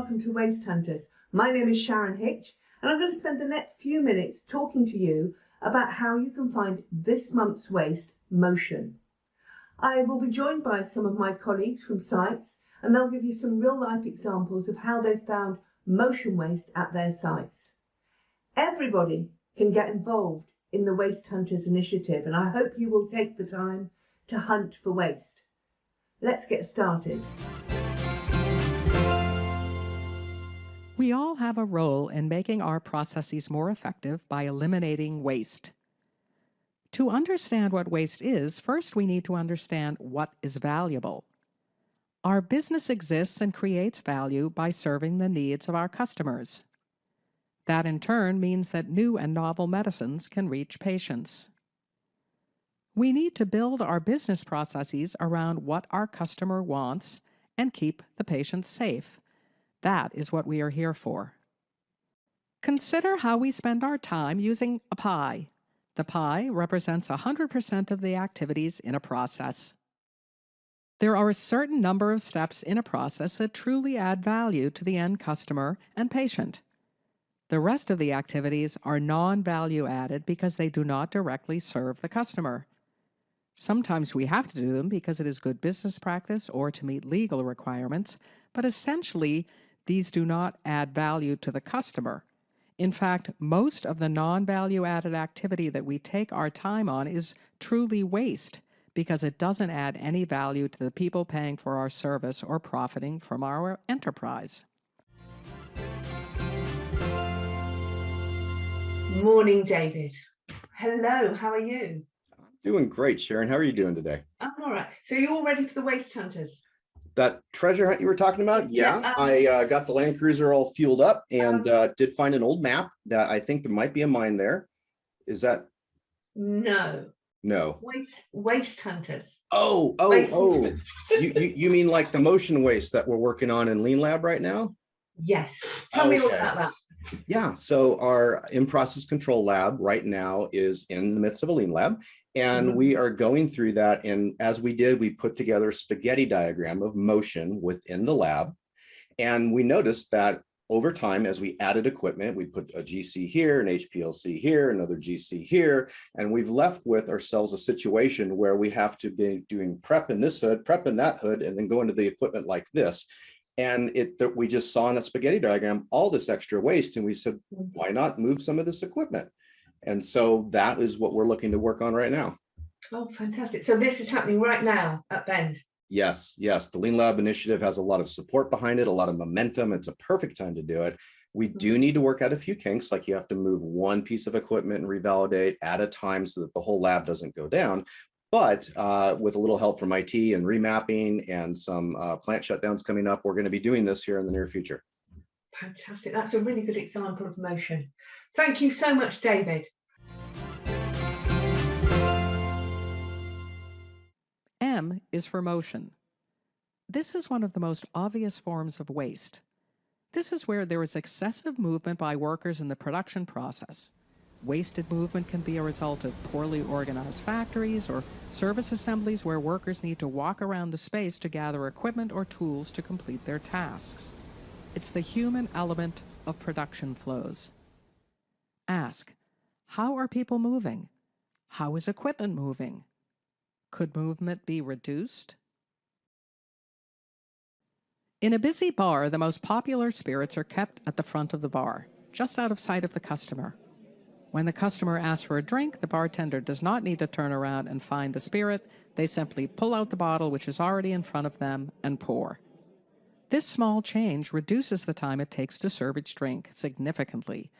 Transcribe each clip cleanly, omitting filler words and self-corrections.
welcome to Waste Hunters. My name is Sharon Hitch, and I'm going to spend the next few minutes talking to you about how you can find this month's waste, Motion. I will be joined by some of my colleagues from sites, and they'll give you some real-life examples of how they've found motion waste at their sites. Everybody can get involved in the Waste Hunters initiative, and I hope you will take the time to hunt for waste. Let's get started. We all have a role in making our processes more effective by eliminating waste. To understand what waste is, first we need to understand what is valuable. Our business exists and creates value by serving the needs of our customers. That in turn means that new and novel medicines can reach patients. We need to build our business processes around what our customer wants and keep the patient safe. That is what we are here for. Consider how we spend our time using a pie. The pie represents 100% of the activities in a process. There are a certain number of steps in a process that truly add value to the end customer and patient. The rest of the activities are non-value added because they do not directly serve the customer. Sometimes we have to do them because it is good business practice or to meet legal requirements, but essentially, these do not add value to the customer. In fact, most of the non-value added activity that we take our time on is truly waste because it doesn't add any value to the people paying for our service or profiting from our enterprise. Morning, David. Hello, how are you? Doing great, Sharon. How are you doing today? I'm all right. So you're all ready for the Waste Hunters? That treasure hunt you were talking about? Yeah, I got the Land Cruiser all fueled up and did find an old map that I think there might be a mine there. Is that? No. No. Waste Hunters. Oh. You mean like the motion waste that we're working on in Lean Lab right now? Yes. Tell me all about that. Yeah, so our in-process control lab right now is in the midst of a Lean Lab. And we are going through that. And as we did, we put together a spaghetti diagram of motion within the lab. And we noticed that over time, as we added equipment, we put a GC here, an HPLC here, another GC here. And we've left with ourselves a situation where we have to be doing prep in this hood, prep in that hood, and then go into the equipment like this. And we just saw in that spaghetti diagram all this extra waste. And we said, why not move some of this equipment? And so that is what we're looking to work on right now. Oh, fantastic. So this is happening right now at Bend? Yes. The Lean Lab initiative has a lot of support behind it, a lot of momentum. It's a perfect time to do it. We do need to work out a few kinks, like you have to move one piece of equipment and revalidate at a time so that the whole lab doesn't go down. But with a little help from IT and remapping and some plant shutdowns coming up, we're going to be doing this here in the near future. Fantastic. That's a really good example of motion. Thank you so much, David. M is for motion. This is one of the most obvious forms of waste. This is where there is excessive movement by workers in the production process. Wasted movement can be a result of poorly organized factories or service assemblies where workers need to walk around the space to gather equipment or tools to complete their tasks. It's the human element of production flows. Ask, how are people moving? How is equipment moving? Could movement be reduced? In a busy bar, the most popular spirits are kept at the front of the bar, just out of sight of the customer. When the customer asks for a drink, the bartender does not need to turn around and find the spirit. They simply pull out the bottle, which is already in front of them, and pour. This small change reduces the time it takes to serve each drink significantly,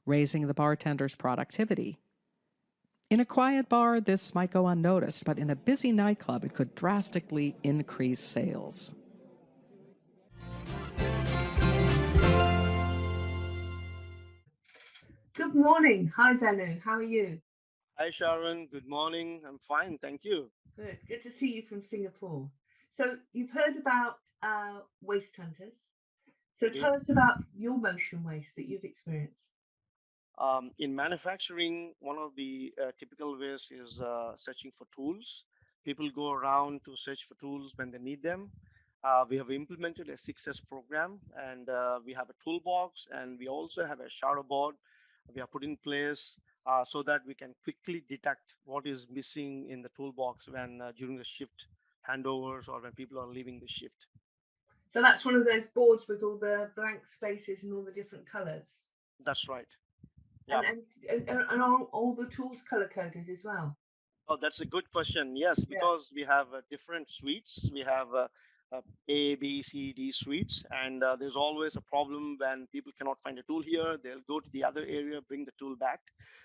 raising the bartender's productivity. In a quiet bar, this might go unnoticed, but in a busy nightclub, it could drastically increase sales. Good morning. Hi, Venu. How are you? Hi, Sharon. Good morning. I'm fine. Thank you. Good to see you from Singapore. So you've heard about Waste Hunters. So tell us about your motion waste that you've experienced. In manufacturing, one of the typical ways is searching for tools. People go around to search for tools when they need them. We have implemented a 6S program, and we have a toolbox, and we also have a shadow board we have put in place so that we can quickly detect what is missing in the toolbox when during the shift handovers or when people are leaving the shift. So that's one of those boards with all the blank spaces and all the different colours. That's right. Yeah. And are all the tools color coded as well? Oh, that's a good question. Yes, Yeah. because we have different suites. We have A, B, C, D suites, and there's always a problem when people cannot find a tool here. They'll go to the other area, bring the tool back.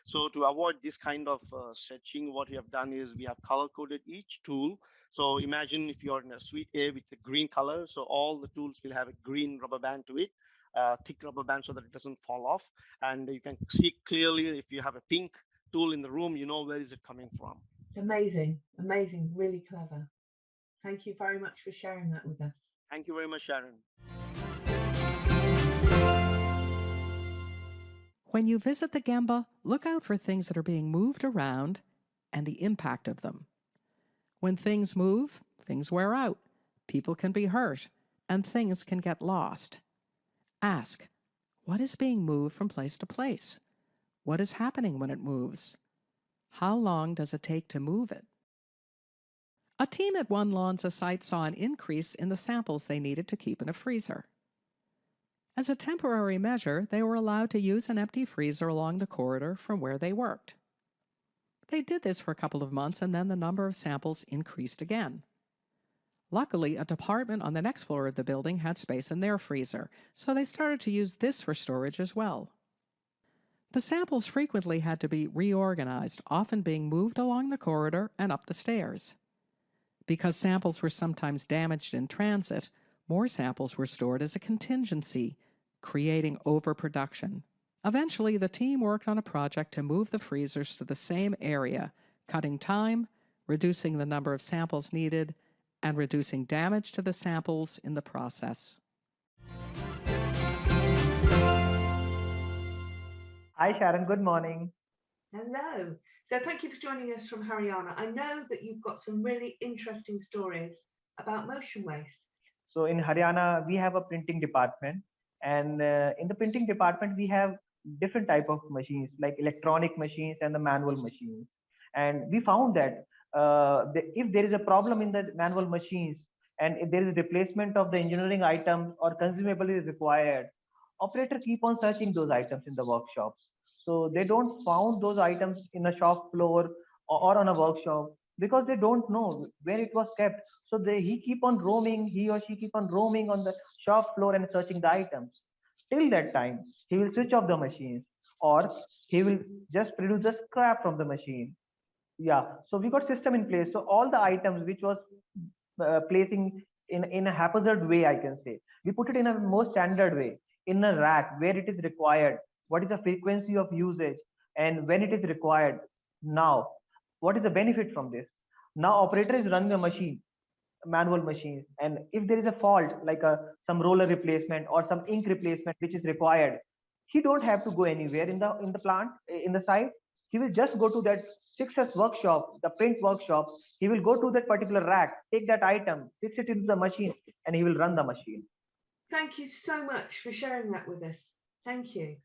So to avoid this kind of stretching, what we have done is we have color coded each tool. So imagine if you're in a suite A with the green color, so all the tools will have a green rubber band to it, thick rubber band so that it doesn't fall off. And you can see clearly if you have a pink tool in the room, you know where is it coming from. Amazing, amazing, really clever. Thank you very much for sharing that with us. Thank you very much, Sharon. When you visit the Gemba, look out for things that are being moved around and the impact of them. When things move, things wear out, people can be hurt, and things can get lost. Ask, what is being moved from place to place? What is happening when it moves? How long does it take to move it? A team at One Lonza site saw an increase in the samples they needed to keep in a freezer. As a temporary measure, they were allowed to use an empty freezer along the corridor from where they worked. They did this for a couple of months, and then the number of samples increased again. Luckily, a department on the next floor of the building had space in their freezer, so they started to use this for storage as well. The samples frequently had to be reorganized, often being moved along the corridor and up the stairs. Because samples were sometimes damaged in transit, more samples were stored as a contingency, creating overproduction. Eventually, the team worked on a project to move the freezers to the same area, cutting time, reducing the number of samples needed, and reducing damage to the samples in the process. Hi, Sharon. Good morning. Hello. So thank you for joining us from Haryana. I know that you've got some really interesting stories about motion waste. So in Haryana, we have a printing department, and in the printing department, we have different type of machines like electronic machines and the manual machines. And we found that if there is a problem in the manual machines and if there is replacement of the engineering item or consumable is required, operator keep on searching those items in the workshops. So they don't found those items in a shop floor or on a workshop because they don't know where it was kept. So he keep on roaming, he or she keep on roaming on the shop floor and searching the items. Till that time, he will switch off the machines or he will just produce the scrap from the machine. Yeah, so we got system in place. So all the items which was placing in a haphazard way, I can say, we put it in a more standard way, in a rack where it is required, what is the frequency of usage, and when it is required. Now, what is the benefit from this? Now operator is running a machine, manual machine, and if there is a fault like some roller replacement or some ink replacement which is required, he don't have to go anywhere in the plant, in the site. He will just go to that 6S workshop, the print workshop. He will go to that particular rack, take that item, fix it into the machine, and he will run the machine. Thank you so much for sharing that with us. Thank you.